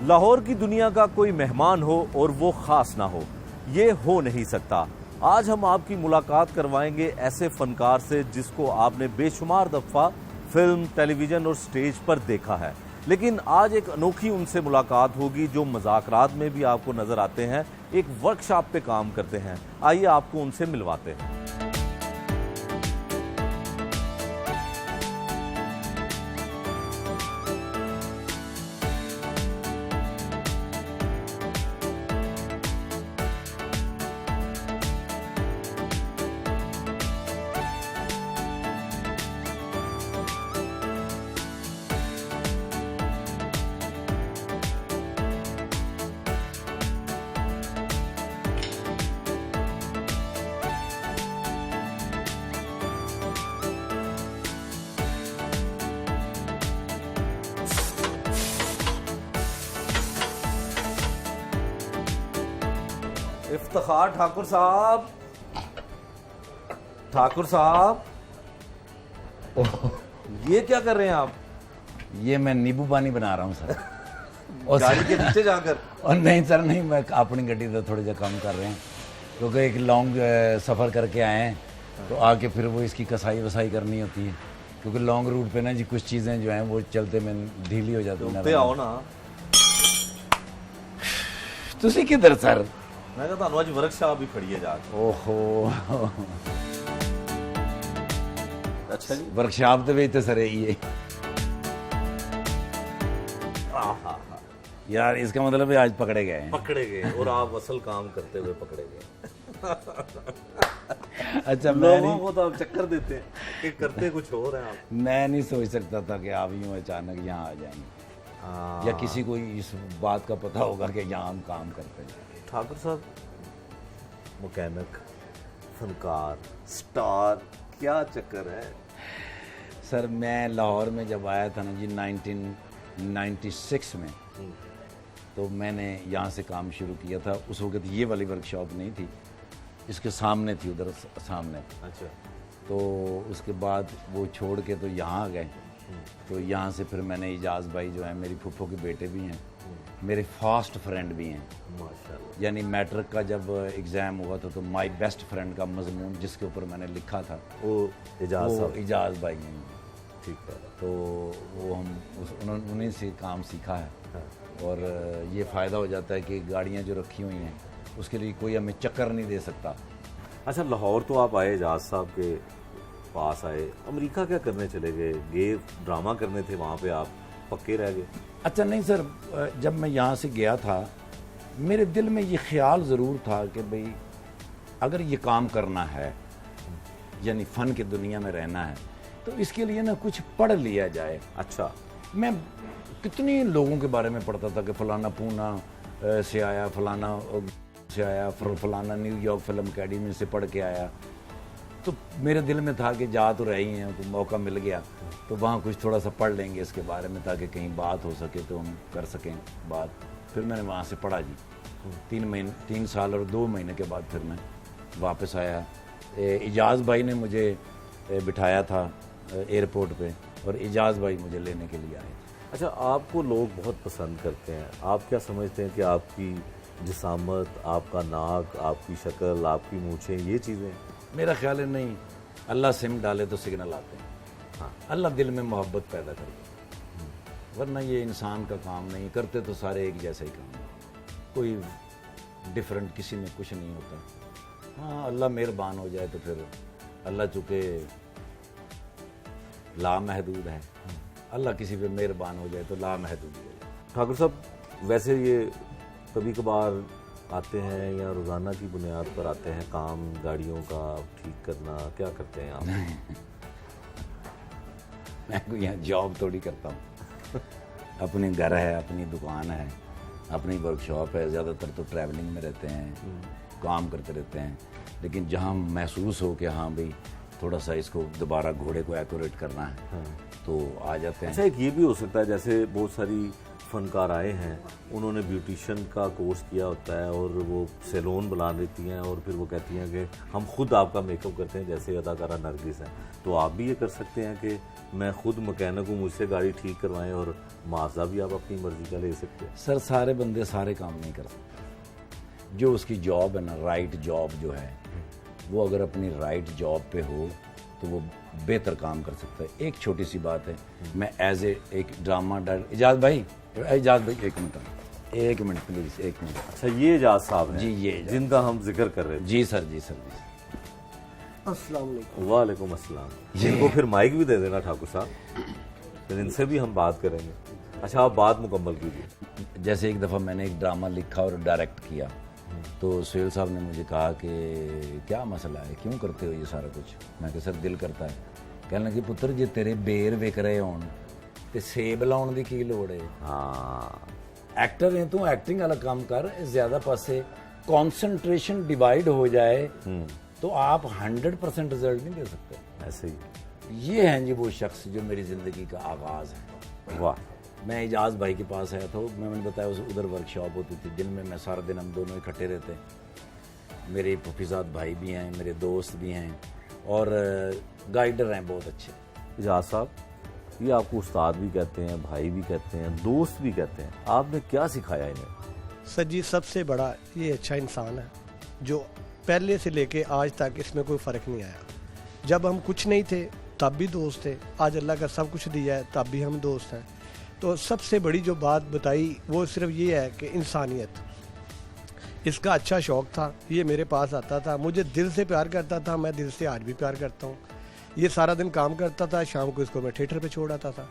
لاہور کی دنیا کا کوئی مہمان ہو اور وہ خاص نہ ہو، یہ ہو نہیں سکتا۔ آج ہم آپ کی ملاقات کروائیں گے ایسے فنکار سے جس کو آپ نے بے شمار دفعہ فلم، ٹیلی ویژن اور سٹیج پر دیکھا ہے، لیکن آج ایک انوکھی ان سے ملاقات ہوگی جو مذاکرات میں بھی آپ کو نظر آتے ہیں، ایک ورکشاپ پہ کام کرتے ہیں۔ آئیے آپ کو ان سے ملواتے ہیں۔ افتخار ٹھاکر صاحب، یہ کیا کر رہے ہیں آپ؟ یہ میں نیبو پانی بنا رہا ہوں سر۔ گاڑی کے نیچے جا کر؟ اور نہیں سر نہیں، میں اپنی گڈی تو تھوڑا سا کم کر رہے ہیں کیونکہ ایک لانگ سفر کر کے آئے ہیں تو آ کے پھر وہ اس کی کسائی وسائی کرنی ہوتی ہے کیونکہ لانگ روٹ پہ نا جی کچھ چیزیں جو ہیں وہ چلتے میں ڈھیلی ہو جاتی ہیں۔ آؤ نا، تسی کدھر سر؟ میں کہتا ہوں آج ورکشاپ بھی کھڑی ہے جا کے۔ اوہو، اچھا جی، ورکشاپ تو بھی تو سر یہی ہے یار، اس کا مطلب ہے آج پکڑے گئے ہیں۔ پکڑے گئے اور آپ اصل کام کرتے ہوئے پکڑے گئے۔ اچھا، لوگوں کو تو آپ چکر دیتے ہیں کہ کرتے کچھ اور ہیں آپ۔ میں نہیں سوچ سکتا تھا کہ آپ یوں اچانک یہاں آ جائیں گے، یا کسی کو اس بات کا پتہ ہوگا کہ یہاں ہم کام کرتے ہیں۔ ٹھاکر صاحب، مکینک، فنکار، سٹار، کیا چکر ہے؟ سر میں لاہور میں جب آیا تھا نا جی 1996 میں، تو میں نے یہاں سے کام شروع کیا تھا۔ اس وقت یہ والی ورکشاپ نہیں تھی، اس کے سامنے تھی، ادھر سامنے۔ اچھا، تو اس کے بعد وہ چھوڑ کے تو یہاں آ گئے۔ تو یہاں سے پھر میں نے اجاز بھائی جو ہیں میری پھپھو کے بیٹے بھی ہیں، میرے فاسٹ فرینڈ بھی ہیں۔ ماشاءاللہ۔ یعنی میٹرک کا جب ایگزام ہوا تھا تو مائی بیسٹ فرینڈ کا مضمون جس کے اوپر میں نے لکھا تھا وہ اجاز بھائی ہیں۔ ٹھیک ہے، تو وہ ہم انہیں سے کام سیکھا ہے، اور یہ فائدہ ہو جاتا ہے کہ گاڑیاں جو رکھی ہوئی ہیں اس کے لیے کوئی ہمیں چکر نہیں دے سکتا۔ اچھا، لاہور تو آپ آئے، اجاز صاحب کے پاس آئے، امریکہ کیا کرنے چلے گئے؟ ڈرامہ کرنے تھے وہاں پہ، آپ پکے رہ گئے؟ اچھا نہیں سر، جب میں یہاں سے گیا تھا میرے دل میں یہ خیال ضرور تھا کہ بھئی اگر یہ کام کرنا ہے، یعنی فن کی دنیا میں رہنا ہے، تو اس کے لیے نا کچھ پڑھ لیا جائے۔ اچھا، میں کتنے لوگوں کے بارے میں پڑھتا تھا کہ فلانا پونا سے آیا، فلانا سے آیا، فلانا نیو یارک فلم اکیڈمی سے پڑھ کے آیا۔ تو میرے دل میں تھا کہ جا تو رہی ہیں، تو موقع مل گیا تو وہاں کچھ تھوڑا سا پڑھ لیں گے اس کے بارے میں تاکہ کہیں بات ہو سکے تو ہم کر سکیں بات۔ پھر میں نے وہاں سے پڑھا جی 3 سال اور 2 مہینے کے بعد پھر میں واپس آیا۔ اجاز بھائی نے مجھے بٹھایا تھا ایئرپورٹ پہ اور اجاز بھائی مجھے لینے کے لیے آئے۔ اچھا، آپ کو لوگ بہت پسند کرتے ہیں، آپ کیا سمجھتے ہیں کہ آپ کی جسامت، آپ کا ناک، آپ کی شکل، آپ کی مونچھیں، یہ چیزیں؟ میرا خیال ہے نہیں، اللہ سم ڈالے تو سگنل آتے ہیں۔ اللہ دل میں محبت پیدا کرتا، ورنہ یہ انسان کا کام نہیں، کرتے تو سارے ایک جیسا ہی کام، کوئی ڈفرنٹ کسی میں کچھ نہیں ہوتا۔ ہاں، اللہ مہربان ہو جائے تو پھر اللہ چونکہ لامحدود ہے، اللہ کسی پہ مہربان ہو جائے تو لامحدود ہو جائے۔ ٹھاکر صاحب، ویسے یہ کبھی کبھار آتے ہیں یا روزانہ کی بنیاد پر آتے ہیں کام گاڑیوں کا ٹھیک کرنا، کیا کرتے ہیں آپ؟ میں کوئی یہاں جاب تھوڑی کرتا ہوں، اپنی گھر ہے، اپنی دکان ہے، اپنی ورکشاپ ہے، زیادہ تر تو ٹریولنگ میں رہتے ہیں، کام کرتے رہتے ہیں، لیکن جہاں محسوس ہو کہ ہاں بھئی تھوڑا سا اس کو دوبارہ گھوڑے کو ایکوریٹ کرنا ہے تو آ جاتے ہیں۔ اچھا، ایک یہ بھی ہو سکتا ہے جیسے بہت ساری فنکار آئے ہیں انہوں نے بیوٹیشین کا کورس کیا ہوتا ہے اور وہ سیلون بنا لیتی ہیں اور پھر وہ کہتی ہیں کہ ہم خود آپ کا میک اپ کرتے ہیں جیسے اداکارہ نرگس ہیں، تو آپ بھی یہ کر سکتے ہیں کہ میں خود مکینک ہوں، مجھ سے گاڑی ٹھیک کروائیں اور معاوضہ بھی آپ اپنی مرضی کا لے سکتے ہیں؟ سر سارے بندے سارے کام نہیں کر سکتے، جو اس کی جاب ہے نا، رائٹ جاب جو ہے وہ اگر اپنی رائٹ جاب پہ ہو تو وہ بہتر کام کر سکتا ہے۔ ایک چھوٹی سی بات ہے، میں ایز اے ایک ڈرامہ ڈائریکٹر، اعجاز بھائی ایک منٹ پلیز، ایک منٹ۔ اچھا، یہ اعجاز صاحب ہیں جی، یہ اعجاز جن کا ہم ذکر کر رہے تھے۔ جی سر، جی سر، جی السلام علیکم۔ وعلیکم السلام۔ جن کو پھر مائک بھی دے دینا ٹھاکر صاحب، پھر ان سے بھی ہم بات کریں گے۔ اچھا، آپ بات مکمل کیجیے۔ جیسے ایک دفعہ میں نے ایک ڈرامہ لکھا اور ڈائریکٹ کیا تو سہیل صاحب نے مجھے کہا کہ کیا مسئلہ ہے، کیوں کرتے ہو یہ سارا کچھ؟ میں کہ سر دل کرتا ہے۔ کہنے لگے پتر جی تیرے بیر وک رہے ہون تے سیب لاؤن دی کی لوڑ ہے؟ ہاں، ایکٹر ہیں تو ایکٹنگ والا کام کر، زیادہ پاسے کنسنٹریشن ڈیوائڈ ہو جائے تو آپ 100% رزلٹ نہیں دے سکتے۔ ایسے ہی۔ یہ ہیں جی وہ شخص جو میری زندگی کا آغاز ہے۔ واہ۔ میں اعجاز بھائی کے پاس آیا تھا، میں نے بتایا ادھر ورک شاپ ہوتی تھی، دن میں سارا دن ہم دونوں اکٹھے رہتے ہیں۔ میرے حفیظات بھائی بھی ہیں، میرے دوست بھی ہیں اور گائیڈر ہیں بہت اچھے۔ اعجاز صاحب، یہ آپ کو استاد بھی کہتے ہیں، بھائی بھی کہتے ہیں، دوست بھی کہتے ہیں، آپ نے کیا سکھایا انہیں؟ سر جی سب سے بڑا یہ اچھا انسان ہے جو پہلے سے لے کے آج تک اس میں کوئی فرق نہیں آیا۔ جب ہم کچھ نہیں تھے تب بھی دوست تھے، آج اللہ کا سب کچھ دیا ہے تب بھی ہم دوست ہیں۔ تو سب سے بڑی جو بات بتائی وہ صرف یہ ہے کہ انسانیت۔ اس کا اچھا شوق تھا، یہ میرے پاس آتا تھا، مجھے دل سے پیار کرتا تھا، میں دل سے آج بھی پیار کرتا ہوں۔ یہ سارا دن کام کرتا تھا، شام کو اس کو میں تھیٹر پہ چھوڑ آتا تھا،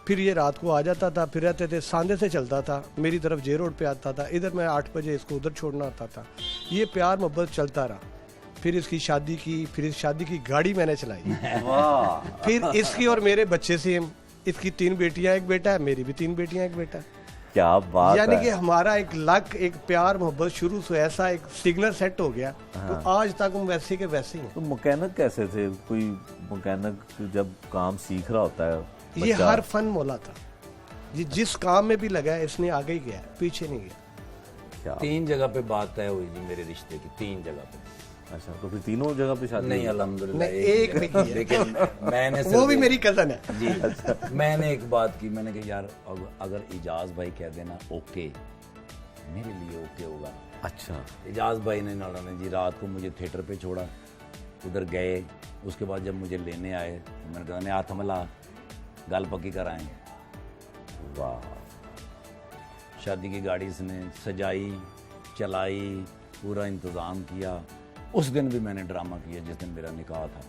پھر یہ رات کو آ جاتا تھا، پھر رہتے تھے ساندے سے چلتا تھا، میری طرف جے روڈ پہ آتا تھا، ادھر میں 8 بجے اس کو ادھر چھوڑنا آتا تھا۔ یہ پیار محبت چلتا رہا۔ پھر اس کی شادی کی، پھر اس شادی کی گاڑی میں نے چلائی، پھر اس کی اور میرے بچے سیم، اس کی 3 بیٹیاں 1 بیٹا ہے، میری بھی 3 بیٹیاں 1 بیٹا ہے۔ کیا بات یعنی ہے۔ کہ ہمارا ایک لک، ایک پیار محبت شروع سے ایسا ایک سگنل سیٹ ہو گیا تو آج تک ہم ویسے کے ویسے ہی ہیں۔ تو مکینک کیسے تھے؟ کوئی مکینک جب کام سیکھ رہا ہوتا ہے یہ بچہ، ہر فن مولا تھا جی، جس کام میں بھی لگا ہے اس نے آگے ہی گیا، پیچھے نہیں گیا۔ کیا 3 جگہ پہ بات طے ہوئی جی میرے رشتے کی، 3 جگہ پہ۔ اچھا، تو پھر تینوں جگہ پہ شادی نہیں ہوئی؟ الحمدللہ نہیں، ایک میں کی ہے۔ لیکن میں نے وہ بھی میری کزن ہے جی میں نے ایک بات کی، میں نے کہا یار اگر اعجاز بھائی کہہ دینا اوکے، میرے لیے اوکے ہوگا۔ اچھا، اعجاز بھائی نے نانا جی رات کو مجھے تھیٹر پہ چھوڑا، ادھر گئے، اس کے بعد جب مجھے لینے آئے میں نے کہا نہیں ہاتھ ملا، گال پکی کر آئیں۔ واہ۔ شادی کی گاڑی اس نے سجائی، چلائی، پورا انتظام کیا۔ اس دن بھی میں نے ڈرامہ کیا جس دن میرا نکاح تھا۔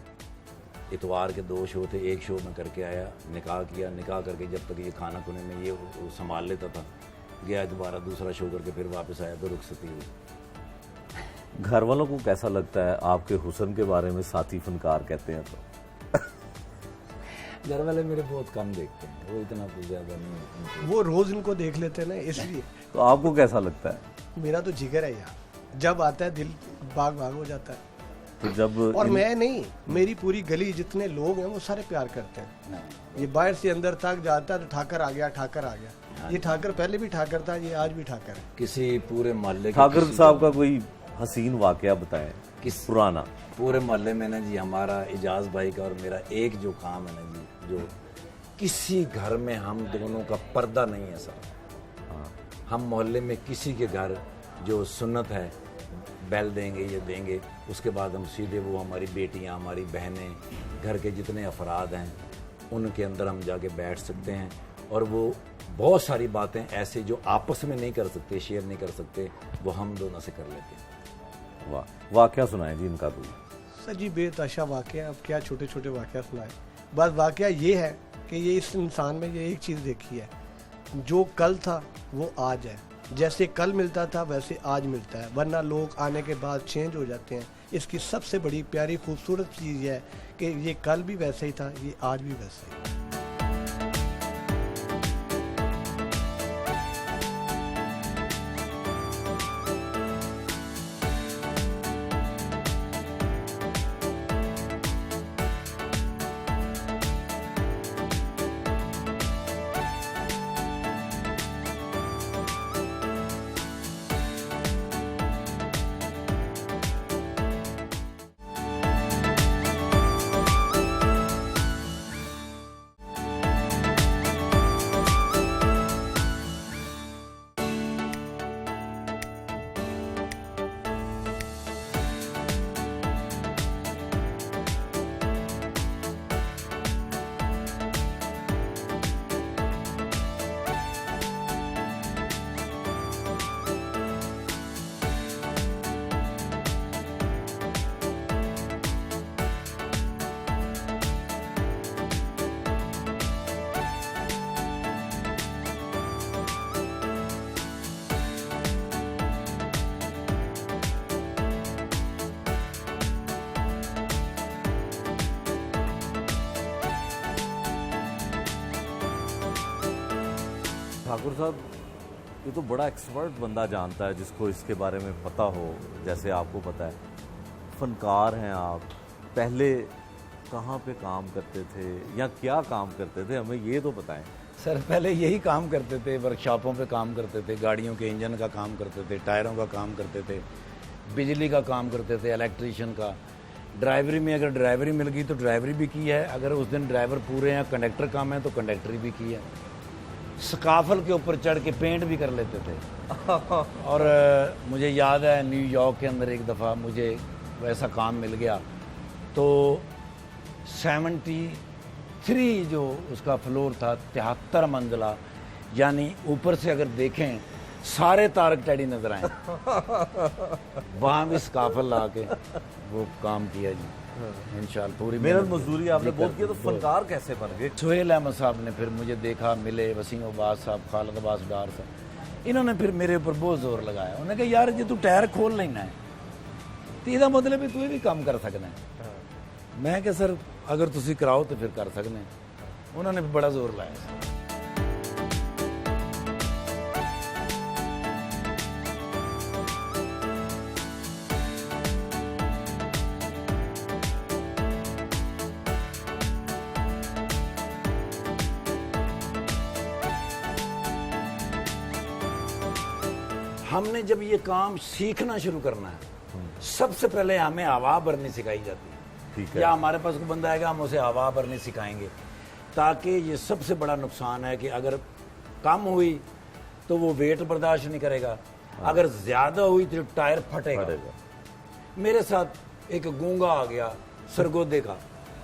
اتوار کے 2 شو تھے، ایک شو میں کر کے آیا، نکاح کیا، نکاح کر کے جب تک یہ کھانا کھونے میں یہ سنبھال لیتا تھا، گیا دوبارہ دوسرا شو کر کے پھر واپس آیا تو رخصتی ہوئی۔ گھر والوں کو کیسا لگتا ہے آپ کے حسن کے بارے میں ساتھی فنکار کہتے ہیں تو؟ گھر والے میرے بہت کم دیکھتے ہیں، وہ اتنا تو زیادہ نہیں۔ وہ روز ان کو دیکھ لیتے نا، اس لیے تو آپ کو کیسا لگتا ہے؟ میرا تو جگر ہے یار، جب آتا ہے دل باغ باغ ہو جاتا ہے۔ تو جب اور میں نہیں، میری پوری گلی جتنے لوگ ہیں وہ سارے پیار کرتے ہیں۔ یہ باہر سے اندر تک جاتا ہے تو ٹھاکر آ گیا، ٹھاکر آ گیا۔ یہ ٹھاکر پہلے بھی ٹھاکر تھا، یہ آج بھی ٹھاکر ہے۔ کسی پورے محلے ٹھاکر صاحب کا کوئی حسین واقعہ بتائیں، کس پرانا۔ پورے محلے میں نا جی ہمارا اعجاز بھائی کا اور میرا ایک جو کام ہے نا جی، جو کسی گھر میں ہم دونوں کا پردہ نہیں ہے سر۔ ہم محلے میں کسی کے گھر جو سنت ہے بیل دیں گے، یہ دیں گے، اس کے بعد ہم سیدھے وہ ہماری بیٹیاں، ہماری بہنیں، گھر کے جتنے افراد ہیں ان کے اندر ہم جا کے بیٹھ سکتے ہیں، اور وہ بہت ساری باتیں ایسے جو آپس میں نہیں کر سکتے، شیئر نہیں کر سکتے، وہ ہم دونوں سے کر لیتے ہیں۔ واہ، واقعہ سنائیں جی ان کا کوئی۔ سر جی بے تحاشا واقعہ، اب کیا چھوٹے چھوٹے واقعہ سنائے۔ بس واقعہ یہ ہے کہ یہ اس انسان میں یہ ایک چیز دیکھی ہے، جو کل تھا وہ آج ہے، جیسے کل ملتا تھا ویسے آج ملتا ہے، ورنہ لوگ آنے کے بعد چینج ہو جاتے ہیں۔ اس کی سب سے بڑی پیاری خوبصورت چیز یہ ہے کہ یہ کل بھی ویسے ہی تھا، یہ آج بھی ویسے ہی۔ ठाकुर साहब, ये तो बड़ा एक्सपर्ट बंदा जानता है जिसको इसके बारे में पता हो, जैसे आपको पता है। फनकार हैं आप, पहले कहाँ पे काम करते थे या क्या काम करते थे, हमें ये तो बताएं। सर पहले यही काम करते थे, वर्कशॉपों पे काम करते थे, गाड़ियों के इंजन का काम करते थे, टायरों का काम करते थे, बिजली का काम करते थे, इलेक्ट्रीशियन का। ड्राइवरी में अगर ड्राइवरी मिल गई तो ड्राइवरी भी की है, अगर उस दिन ड्राइवर पूरे हैं, कंडक्टर काम है तो कंडक्टरी भी की है। स्काफल के ऊपर चढ़ के पेंट भी कर लेते थे। और मुझे याद है न्यूयॉर्क के अंदर एक दफ़ा मुझे वैसा काम मिल गया, तो 73 जो उसका फ्लोर था, 73 मंजिला, यानी ऊपर से अगर देखें सारे तारक टैडी नजर आए। वहाँ भी स्काफल ला के वो काम किया जी, इंशाल्लाह पूरी मेहनत मजदूरी आपने बहुत किया। तो फनकार कैसे बन गए? सुहेल अहमद साहब ने फिर मुझे देखा, मिले, वसीम अब्बास साहब, खालिद अब्बास डार साहब, इन्होंने फिर मेरे ऊपर बहुत जोर लगाया। उन्होंने कहा यार जी तू टायर खोल लेना है तो इसका मतलब है तू भी काम कर सकना है। मैं क्या सर अगर तुसी कराओ तो फिर कर सकते हैं। उन्होंने भी बड़ा जोर लाया। हमने जब ये काम सीखना शुरू करना है, सबसे पहले हमें हवा भरनी सिखाई जाती है। ठीक है। या हमारे पास कोई बंदा आएगा, हम उसे हवा भरनी सिखाएंगे, ताकि ये सबसे बड़ा नुकसान है कि अगर कम हुई तो वो वेट बर्दाश्त नहीं करेगा, अगर ज्यादा हुई तो टायर फटेगा। मेरे साथ एक गूंगा आ गया सरगोदे का,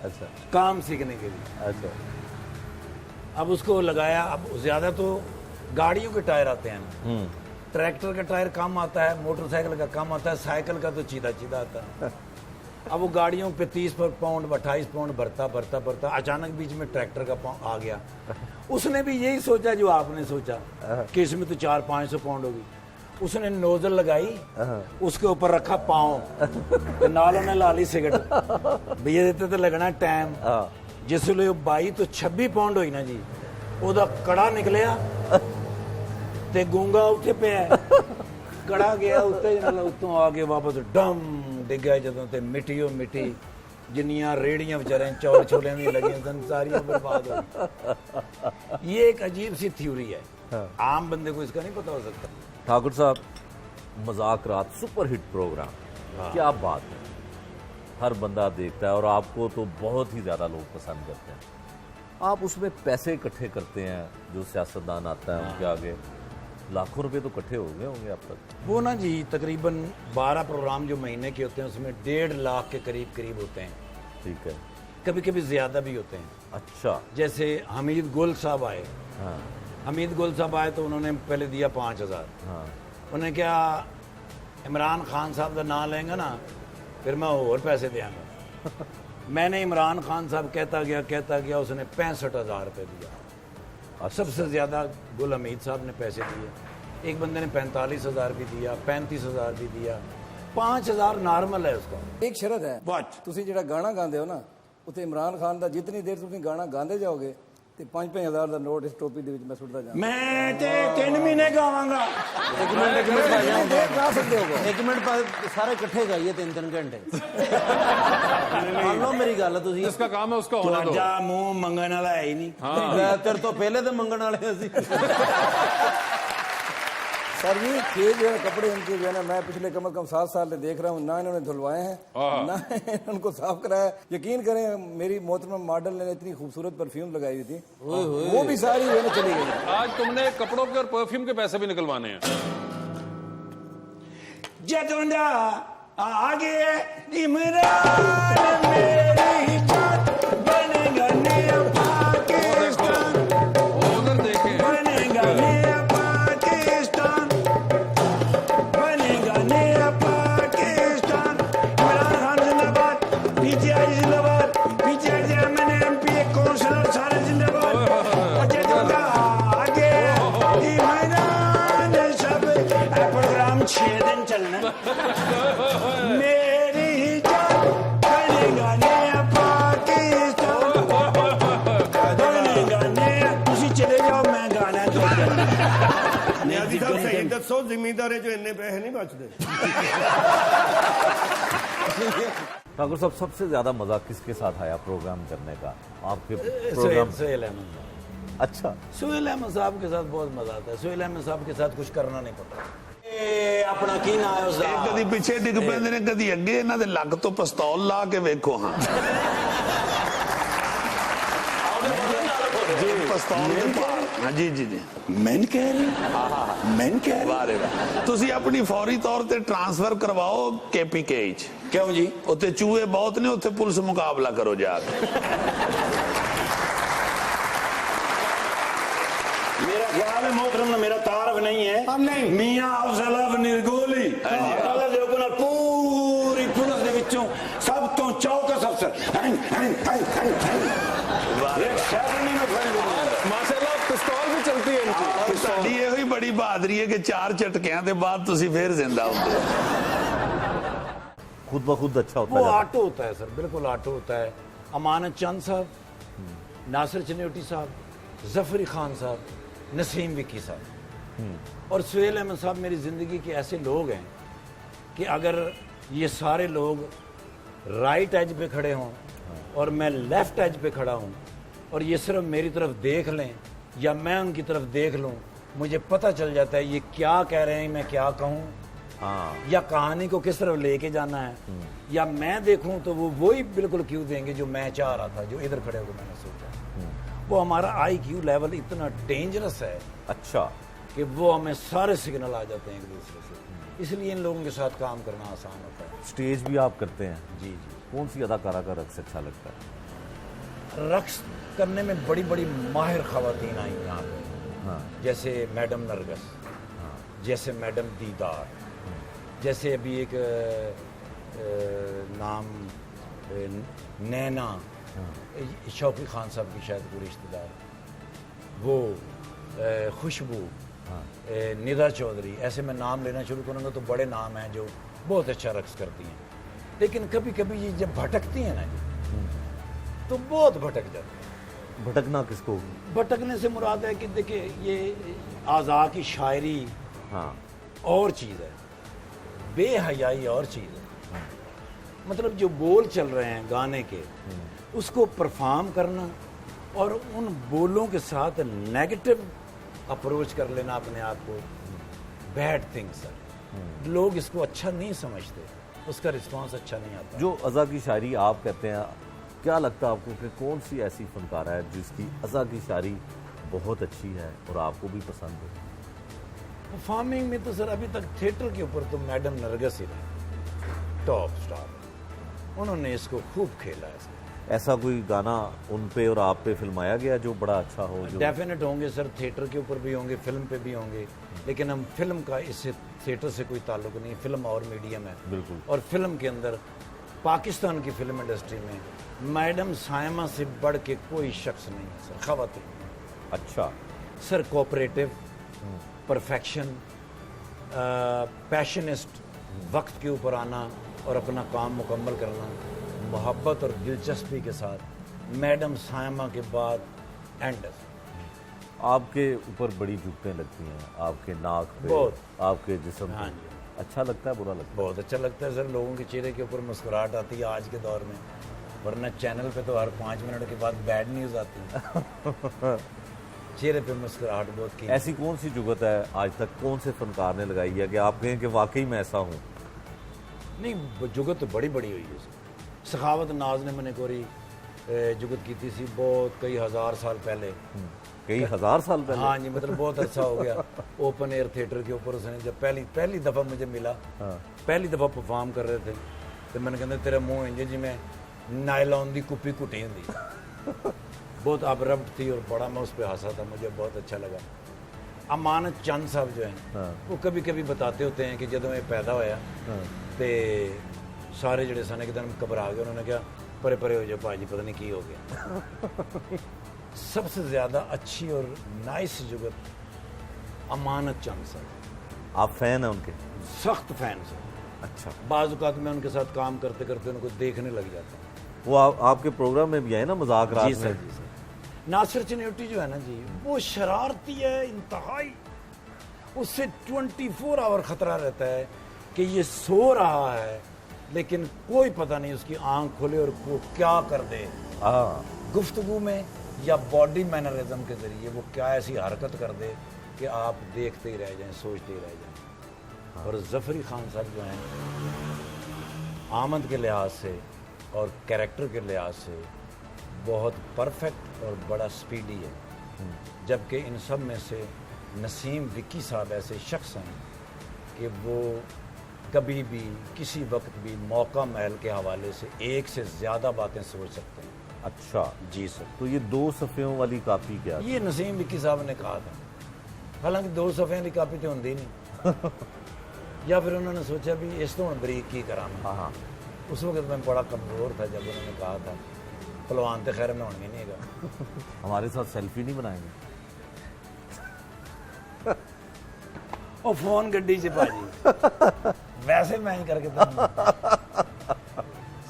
अच्छा, काम सीखने के लिए। अच्छा, अब उसको लगाया। अब ज्यादा तो गाड़ियों के टायर आते हैं ना, ट्रैक्टर का टायर कम आता है, मोटरसाइकिल का कम आता है, साइकिल का तो सीधा सीधा आता है। अब वो गाड़ियों पे 30 पाउंड 28 पाउंड भरता भरता भरता अचानक बीच में ट्रैक्टर का आ गया। उसने भी यही सोचा जो आपने सोचा कि इसमें तो 400-500 पाउंड होगी। उसने नोजल लगाई, उसके ऊपर रखा पाँव, तो नालों ने लाली सिगरेट भैया देते तो लगना टाइम। जिसले 22 तो 26 पाउंड हुई ना जी, ओदा कड़ा निकलिया ते गूंगा उत्थे पे कड़ा गया उत्ते उत्तों आके वापस डम डिग्या जदों ते मिट्टी हो मिट्टी, जिन्नियां रेड़ियां बेचारे चौल छोले दी लगियां सन सारियां बर्बाद हो गई। ये एक अजीब सी थ्योरी है, आम बंदे को इसका नहीं पता हो सकता। ठाकुर साहब, मजाक रात सुपर हिट प्रोग्राम, क्या बात है, हर बंदा देखता है और आपको तो बहुत ही ज्यादा लोग पसंद करते हैं। आप उसमें पैसे इकट्ठे करते हैं, जो सियासतदान आता है उनके आगे लाखों रुपए तो इकट्ठे हो गए होंगे अब तक। वो ना जी तकरीबन 12 प्रोग्राम जो महीने के होते हैं उसमें 1.5 लाख के करीब होते हैं। ठीक है। कभी कभी ज्यादा भी होते हैं। अच्छा। जैसे हमीद गुल साहब आए, हाँ। हमीद गुल साहब आए तो उन्होंने पहले दिया 5000। हाँ। उन्हें क्या इमरान खान साहब का नाम लेंगे ना फिर मैं और पैसे देंगा। मैंने इमरान खान साहब कहता गया, उसने 65,000 रुपये दिया। और सबसे ज्यादा गुल हमीद साहब ने पैसे दिए। एक बंदे ने 45,000 भी दिया, 35,000 भी दिया। 5,000 नॉर्मल है उसका। एक शरत है, ਤੁਸੀਂ ਜਿਹੜਾ ਗਾਣਾ ਗਾਉਂਦੇ ਹੋ ਨਾ, ਉੱਥੇ ਇਮਰਾਨ ਖਾਨ ਦਾ ਜਿੰਨੀ ਦੇਰ ਤੁਸੀਂ ਗਾਣਾ ਗਾਉਂਦੇ ਜਾਓਗੇ ਤੇ 5-5 ਦਾ ਨੋਟ ਇਸ ਟੋਪੀ ਦੇ ਵਿੱਚ ਮੈਂ ਸੁੱਟਦਾ ਜਾਵਾਂ। ਮੈਂ ਤੇ 3 ਮਹੀਨੇ ਗਾਵਾਂਗਾ। ਇੱਕ ਮਿੰਟ ਦੇਖ ਗਾ ਸਕਦੇ ਹੋ। ਇੱਕ ਮਿੰਟ ਸਾਰੇ ਇਕੱਠੇ ਗਾਈਏ 3-3 ਘੰਟੇ। ਮੰਨ ਲਓ ਮੇਰੀ ਗੱਲ, ਤੁਸੀਂ जिसका काम है उसका होना दो। ਤੁਹਾਡਾ ਮੂੰਹ ਮੰਗਣ ਵਾਲਾ ਹੈ ਹੀ ਨਹੀਂ। ਤੇਰੇ ਤੋਂ ਪਹਿਲੇ ਤੇ ਮੰਗਣ ਵਾਲੇ ਅਸੀਂ। सर जी ये जो है कपड़े इनके जो है ना, मैं पिछले कम से कम 7 साल से देख रहा हूँ, ना इन्होंने धुलवाए हैं ना उनको साफ कराया। यकीन करें मेरी मोहतरमा मॉडल ने इतनी खूबसूरत परफ्यूम लगाई हुई थी, वो भी सारी जो है चली गई। आज तुमने कपड़ों के और परफ्यूम के पैसे भी निकलवाने हैं। जदों आगे इमरान मेरी जान बनेगा नया पाकिस्तान, उधर देखें, बनेगा नया पाकिस्तान, बनेगा नया पाकिस्तान। इमरान खान जिंदाबाद, पीटीआई जिंदाबाद, पीटीआई मैंने एमपी कौंसलर सारे जिंदाबाद। और जदों आगे इमरान सब प्रोग्राम 6 दिन चलना। मेरी जान बनेगा नया पाकिस्तान। ਸਾਹਿਬ ਸਹੀ ਦੱਸੋ, ਜ਼ਿਮੀਂਦਾਰੇ ਚੋਂ ਇੰਨੇ ਪੈਸੇ ਨਹੀਂ ਬਚਦੇ। ठाकुर साहब, सबसे ज्यादा मजा किसके साथ आया प्रोग्राम करने का आपके प्रोग्राम? सोहेल अहमद साहब। अच्छा, सोहेल अहमद साहब के साथ बहुत मजा आता है। सोहेल अहमद साहब के साथ कुछ करना नहीं पड़ता। ਆਪਣਾ ਕੀ ਨਾਂ ਹੈ ਉਸਦਾ? ਇਹ ਕਦੀ ਪਿੱਛੇ ਡਿੱਗ ਪੈਂਦੇ ਨੇ, ਕਦੀ ਅੱਗੇ। ਇਹਨਾਂ ਦੇ ਲੱਕ ਤੋਂ ਪਿਸਤੌਲ ਲਾ ਕੇ ਵੇਖੋ। ਹਾਂ ਜੀ, ਪਿਸਤੌਲ ਦੇ ਪਾਰ। ਹਾਂ ਜੀ ਜੀ ਜੀ, ਮੈਂ ਕਹਿ ਰਹੀ, ਮੈਂ ਕਹਿ ਰਹੀ। ਤੁਸੀਂ ਆਪਣੀ ਫੌਰੀ ਤੌਰ ਤੇ ਟ੍ਰਾਂਸਫਰ ਕਰਵਾਓ KPK ਚ। ਕਿਉਂ ਜੀ? ਉੱਥੇ ਚੂਹੇ ਬਹੁਤ ਨੇ, ਉੱਥੇ ਪੁਲਿਸ ਮੁਕਾਬਲਾ ਕਰੋ ਜਾ ਕੇ। मेरा ख्याल है मोहतरम ना, मेरा तारफ नहीं है। नहीं, मियां अफजल निर्गोली पूरी पुलिस ਦੇ ਵਿੱਚੋਂ ਸਭ ਤੋਂ ਚੌਕਸ ਅਫਸਰ। माशाल्लाह पिस्तौल भी चलती है इनकी। ਸਾਡੀ ਇਹੋ ਹੀ ਬੜੀ ਬਹਾਦਰੀ ਹੈ ਕਿ 4 ਝਟਕਿਆਂ ਦੇ ਬਾਅਦ ਤੁਸੀਂ ਫੇਰ ਜ਼ਿੰਦਾ ਹੁੰਦੇ ਹੋ। खुद ब खुद अच्छा होता वो जाता है। ऑटो होता है सर, बिल्कुल ऑटो होता है। अमानत चंद साहब, नासिर चन्योटी साहब, जफरी खान साहब, नसीम विकी साहब और सोहेल अहमद साहब मेरी ज़िंदगी के ऐसे लोग हैं कि अगर ये सारे लोग राइट एज पे खड़े हों और मैं लेफ्ट एज पे खड़ा हूँ और ये सिर्फ मेरी तरफ देख लें या मैं उनकी तरफ देख लूँ, मुझे पता चल जाता है ये क्या कह रहे हैं, मैं क्या कहूँ, या कहानी को किस तरफ लेके जाना है। या मैं देखूं तो वो वही बिल्कुल क्यों देंगे जो मैं चाह रहा था, जो इधर खड़े होकर मैंने सोचा। वो हमारा IQ लेवल इतना डेंजरस है अच्छा कि वो हमें सारे सिग्नल आ जाते हैं एक दूसरे से, इसलिए इन लोगों के साथ काम करना आसान होता है। स्टेज भी आप करते हैं? जी जी। कौन सी अदाकारा का रक्स अच्छा लगता है? रक्स करने में बड़ी बड़ी माहिर खवातीन आई यहाँ पे, जैसे मैडम नरगस, जैसे मैडम दीदार, जैसे अभी एक नाम नैना, शौकी खान साहब की शायद कोई रिश्तेदार, वो खुशबू, निदा चौधरी, ऐसे मैं नाम लेना शुरू करूँगा तो बड़े नाम हैं जो बहुत अच्छा रक्स करती हैं। लेकिन कभी कभी ये जब भटकती हैं ना जी, तो बहुत भटक जाती हैं। भटकना किसको? भटकने से मुराद है कि देखिए ये आज़ा की शायरी और चीज़ है, बेहयाई और चीज़ है। मतलब जो बोल चल रहे हैं गाने के, उसको परफॉर्म करना और उन बोलों के साथ नेगेटिव अप्रोच कर लेना अपने आप को, बैड थिंग सर। लोग इसको अच्छा नहीं समझते, उसका रिस्पांस अच्छा नहीं आता। जो अज़ा की शायरी आप कहते हैं, क्या लगता है आपको कि कौन सी ऐसी फनकार है जिसकी अज़ा की शायरी बहुत अच्छी है और आपको भी पसंद है? परफॉर्मिंग में तो सर अभी तक थिएटर के ऊपर तो मैडम नरगस ही रहे, टॉप स्टार, उन्होंने इसको खूब खेला है। ऐसा कोई गाना उन पे और आप पे फिल्माया गया जो बड़ा अच्छा हो? जो डेफिनेट होंगे सर, थिएटर के ऊपर भी होंगे, फिल्म पे भी होंगे, लेकिन हम फिल्म का इससे थिएटर से कोई ताल्लुक नहीं, फिल्म और मीडियम है। बिल्कुल। और फिल्म के अंदर पाकिस्तान की फिल्म इंडस्ट्री में मैडम सायमा से बढ़ के कोई शख्स नहीं है सर, ख़वातीन। अच्छा सर, कोऑपरेटिव, परफेक्शन, पैशनिस्ट, वक्त के ऊपर आना और अपना काम मुकम्मल करना, मोहब्बत और दिलचस्पी के साथ मैडम सायमा के बाद एंड। आपके ऊपर बड़ी जुगतें लगती हैं, आपके नाक पे, बहुत। आपके जिस्म हाँ पे। जी। अच्छा लगता है, बुरा लगता है? बहुत अच्छा लगता है सर, लोगों के चेहरे के ऊपर मुस्कुराहट आती है आज के दौर में, वरना चैनल पे तो हर 5 मिनट के बाद बैड न्यूज़ आती है। चेहरे पे मुस्कुराहट बहुत की। ऐसी कौन सी जुगत है आज तक, कौन से फनकार ने लगाई है कि आप कहें कि वाकई में ऐसा हूँ? नहीं, जुगत तो बड़ी बड़ी हुई है सर। सखावत नाज ने मैंने कोरी जुगत की थी बहुत कई हज़ार साल पहले। कई हज़ार साल पहले? हाँ जी, मतलब बहुत अरसा हो गया। ओपन एयर थिएटर के ऊपर उसने जब पहली दफ़ा मुझे मिला, पहली दफ़ा परफॉर्म कर रहे थे, तो मैंने कहते तेरा मुँह इंज जी में नायलॉन दी कुप्पी कुटी होंगी। बहुत अब्रप्ट थी और बड़ा मैं उस पर हंसा था, मुझे बहुत अच्छा लगा। अमानत चंद साहब जो हैं वो कभी कभी बताते होते हैं कि जब मैं पैदा होया तो सारे जड़े सन एकदम घबरा गए, उन्होंने कहा परे परे हो जाओ भाजी, पता नहीं की हो गया। सबसे ज़्यादा अच्छी और नाइस जुगत अमानत चंद साहब। आप फैन हैं उनके? सख्त फैन सर। अच्छा। बाज़ औक़ात मैं उनके साथ काम करते करते उनको देखने लग जाता हूँ। वो आपके प्रोग्राम में भी आए ना, मजाक रात जी सर, में? जी सर। नासिर चन्योटी जो है ना जी, वो शरारती है इंतहाई, اس سے 24 آور خطرہ رہتا ہے کہ یہ سو رہا ہے لیکن کوئی پتہ نہیں اس کی آنکھ کھولے اور وہ کیا کر دے گفتگو میں یا باڈی مینرزم کے ذریعے وہ کیا ایسی حرکت کر دے کہ آپ دیکھتے ہی رہ جائیں, سوچتے ہی رہ جائیں. اور ظفری خان صاحب جو ہیں آمد کے لحاظ سے اور کیریکٹر کے لحاظ سے بہت پرفیکٹ اور بڑا سپیڈی ہے, جبکہ ان سب میں سے نسیم وکی صاحب ایسے شخص ہیں کہ وہ کبھی بھی کسی وقت بھی موقع محل کے حوالے سے ایک سے زیادہ باتیں سوچ سکتے ہیں. اچھا جی سر. تو یہ 2 صفحوں والی کاپی کیا یہ نسیم وکی صاحب نے کہا تھا, حالانکہ 2 صفحے والی کاپی تو ہوندی نہیں یا پھر انہوں نے سوچا بھی اس تو بریک کی کرا میں. ہاں اس وقت میں بڑا کمزور تھا جب انہوں نے کہا تھا پلوان تو خیر میں ہونے نہیں گا. ہمارے ساتھ سیلفی نہیں بنائیں گے؟ وہ فون گڈی سے بھاجی ویسے میں ہی کر کے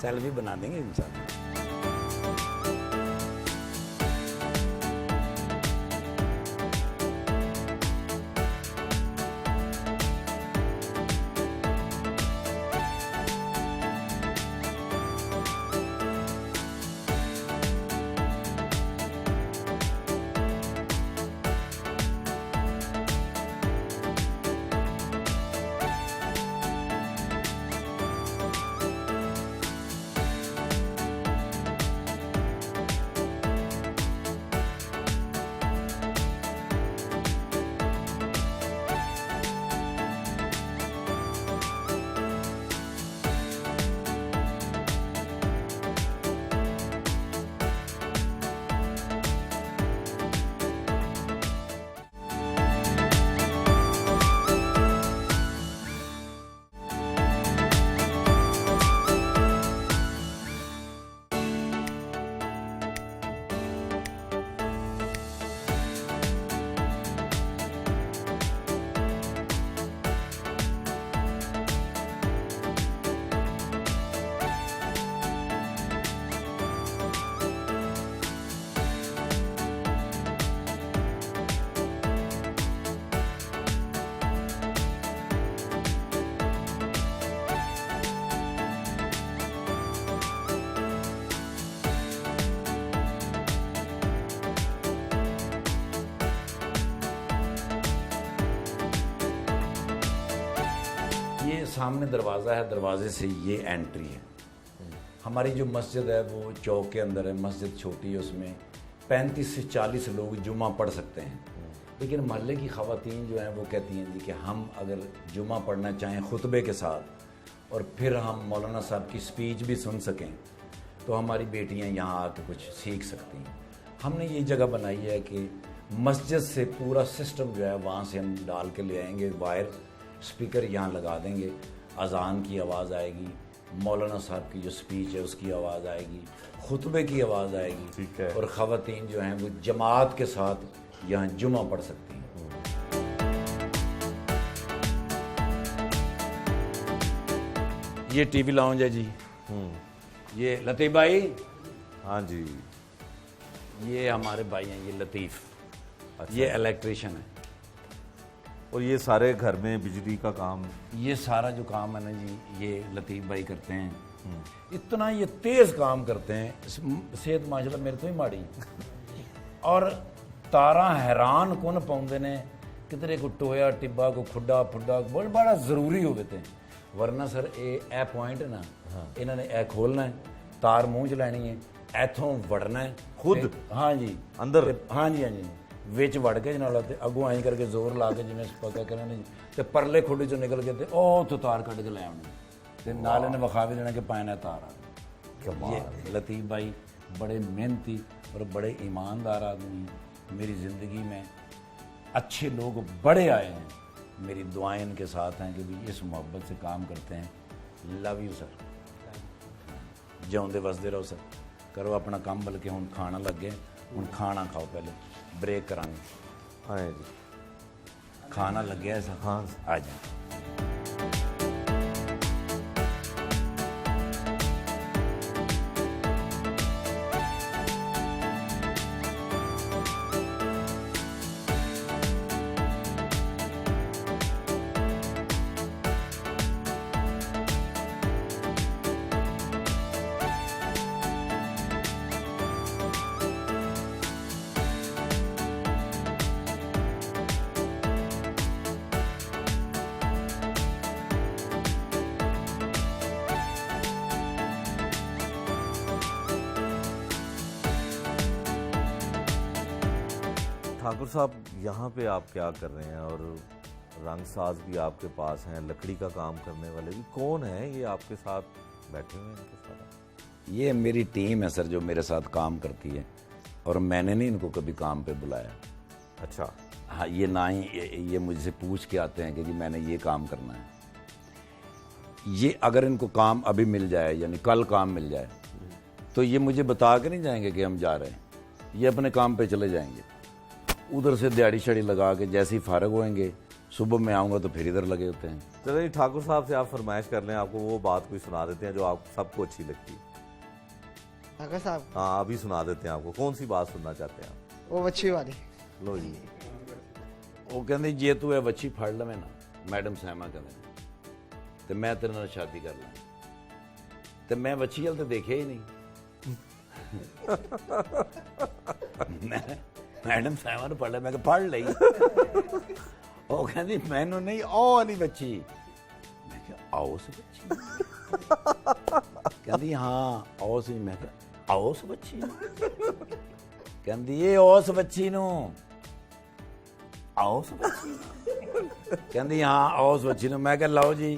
سیلفی بنا دیں گے انشاءاللہ. یہ سامنے دروازہ ہے, دروازے سے یہ انٹری ہے. ہماری جو مسجد ہے وہ چوک کے اندر ہے, مسجد چھوٹی ہے, اس میں 35 سے 40 لوگ جمعہ پڑھ سکتے ہیں. لیکن محلے کی خواتین جو ہیں وہ کہتی ہیں جی کہ ہم اگر جمعہ پڑھنا چاہیں خطبے کے ساتھ اور پھر ہم مولانا صاحب کی سپیچ بھی سن سکیں تو ہماری بیٹیاں یہاں آ کے کچھ سیکھ سکتی ہیں. ہم نے یہ جگہ بنائی ہے کہ مسجد سے پورا سسٹم جو ہے وہاں سے ہم ڈال کے لے آئیں گے, وائر سپیکر یہاں لگا دیں گے, اذان کی آواز آئے گی, مولانا صاحب کی جو سپیچ ہے اس کی آواز آئے گی, خطبے کی آواز آئے گی, ٹھیک ہے, اور خواتین جو ہیں وہ جماعت کے ساتھ یہاں جمعہ پڑھ سکتی ہیں. یہ ٹی وی لاؤنج ہے جی. یہ لطیف بھائی, ہاں جی, یہ ہمارے بھائی ہیں, یہ لطیف, یہ الیکٹریشین ہے. اور یہ سارے گھر میں بجلی کا کام, یہ سارا جو کام ہے نا جی یہ لطیف بھائی کرتے ہیں. اتنا یہ تیز کام کرتے ہیں, صحت ماشاءاللہ میرے تو ہی ماڑی, اور تاراں حیران کن پاؤندے نے کتنے کو ٹویا ٹبا کو کھڈا پھڈا بڑا بڑا ضروری ہو گئے. ورنہ سر اے پوائنٹ ہے نا, انہوں نے اے کھولنا ہے, تار منہ چ لینی ہے, ایتھوں وڑنا ہے خود, ہاں جی اندر, ہاں جی, ہاں جی, وچ وڑ کے جناب اگوں آئی کر کے زور لا کے جی پکا کرنے تے پرلے کھڈے چ نکل کے او تو تار کٹ کے لے آنے تے نال نے وکھا بھی دینا کہ پائنا تار آ. یہ لطیف بھائی بڑے محنتی اور بڑے ایماندار آدمی, میری زندگی میں اچھے لوگ بڑے آئے ہیں. میری دعائیں ان کے ساتھ ہیں کہ بھی اس محبت سے کام کرتے ہیں. لو یو سر, جیوندے وسدے رہو سر, کرو اپنا کام, بلکہ ہوں کھانا لگ گئے, ہوں کھانا کھاؤ, پہلے بریک کریں گے. ہاں جی, کھانا لگ گیا ہے سر, ہاں آ جائیں. ठाकुर साहब, यहाँ पे आप क्या कर रहे हैं? और रंग साज भी आपके पास हैं, लकड़ी का काम करने वाले भी। कौन है ये आपके साथ बैठे हुए हैं इनके साथ? ये मेरी टीम है सर, जो मेरे साथ काम करती है, और मैंने नहीं इनको कभी काम पे बुलाया। अच्छा। हाँ, ये ना ही ये मुझसे पूछ के आते हैं कि जी मैंने ये काम करना है। ये अगर इनको काम अभी मिल जाए, यानी कल काम मिल जाए, तो ये मुझे बता के नहीं जाएंगे कि हम जा रहे हैं। ये अपने काम पे चले जाएंगे, उधर से दिहाड़ी शड़ी लगा के जैसे ही फारग होएंगे, सुबह में आऊँगा तो फिर इधर लगे होते हैं। चलिए ठाकुर साहब से आप फरमाइश कर लें, आपको वो बात कोई सुना देते हैं जो आप सबको अच्छी लगती है। ठाकुर साहब, हाँ, अभी सुना देते हैं आपको। कौन सी बात सुनना चाहते हैं आप? वो बच्ची वाली। लो जी। वो कहते जे तू है बच्ची फड़ लवे ना, मैडम साहमा कहते, तो मैं तेरे नाल शादी कर ਲਾਂ। तो मैं बच्ची वाल तो देखे ही नहीं। मैडम साहमा ने पढ़ लिया, मैं पढ़ ली। वो कहती मैनू नहीं, ओ वाली बच्ची। मैं कहा आओस बच्ची? कहती हाँ औस। मैं कहा औस बच्ची? कहती ये औस बच्ची नू औस बच्ची? कहती हाँ औस बच्ची नू। मैं कहा लो जी,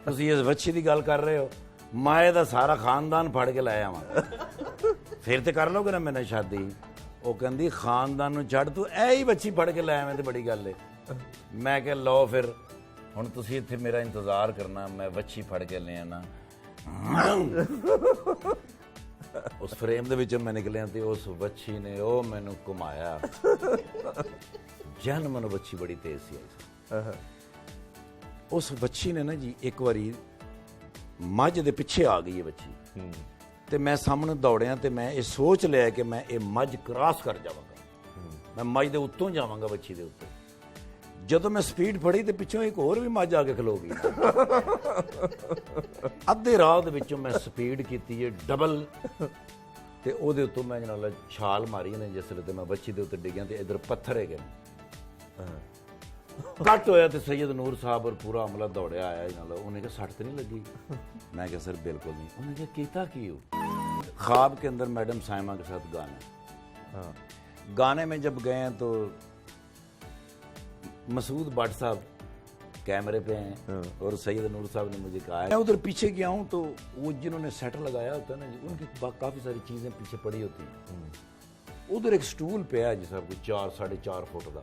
तुसी इस बच्ची की गल कर रहे हो, माए दा सारा खानदान फड़ के लाया वा, फिर तो कर लोगे ना मैंने शादी। वो कहती खानदान नू छड़, तू ऐ ही बच्ची फड़ के लाया, मैं तो बड़ी गल है। मैं कहा लो फिर हुण तुसी इत्थे मेरा इंतजार करना, मैं बच्ची फड़ के ले आना। उस फ्रेम दे विचों मैं निकलिया ते उस बच्ची ने ओ मैनू घुमाया। जन मनो बच्ची बड़ी तेज सी आई। उस बच्ची ने ना जी एक बारी मझ दे पिछे आ गई है बच्ची, ते मैं सामने दौड़िया ते मैं ये सोच लिया कि मैं ये मझ क्रॉस कर जावांगा, मैं मझ दे उत्तों जावांगा बच्ची दे उत्ते। ਜਦੋਂ मैं स्पीड फड़ी तो पिछों एक होर भी मझ आके खलो गई। अद्धे राह दे विचों मैं स्पीड कीती है डबल, ते ओदे उत्तों मैं नाल छाल मारी ने जिसले ते मैं बच्ची दे उत्ते डिग्गिया ते इधर पत्थर है गए। कट होया ते सैयद नूर साहब और पूरा अमला दौड़िया आया नाल। उन्हें कहा सट तो नहीं लगी? मैं कहा सर बिल्कुल नहीं। उन्हें कहा कीता की हो? ख्वाब के अंदर मैडम साइमा के साथ गाना। गाने में जब गए हैं तो मसूद भट्ट साहब कैमरे पे हैं और सैयद नूर साहब ने मुझे कहा, मैं उधर पीछे गया हूँ तो वो जिन्होंने सेट लगाया होता है ना, उनकी काफ़ी सारी चीज़ें पीछे पड़ी होती हैं। उधर एक स्टूल पे है जिस कोई 4-4.5 फुट का,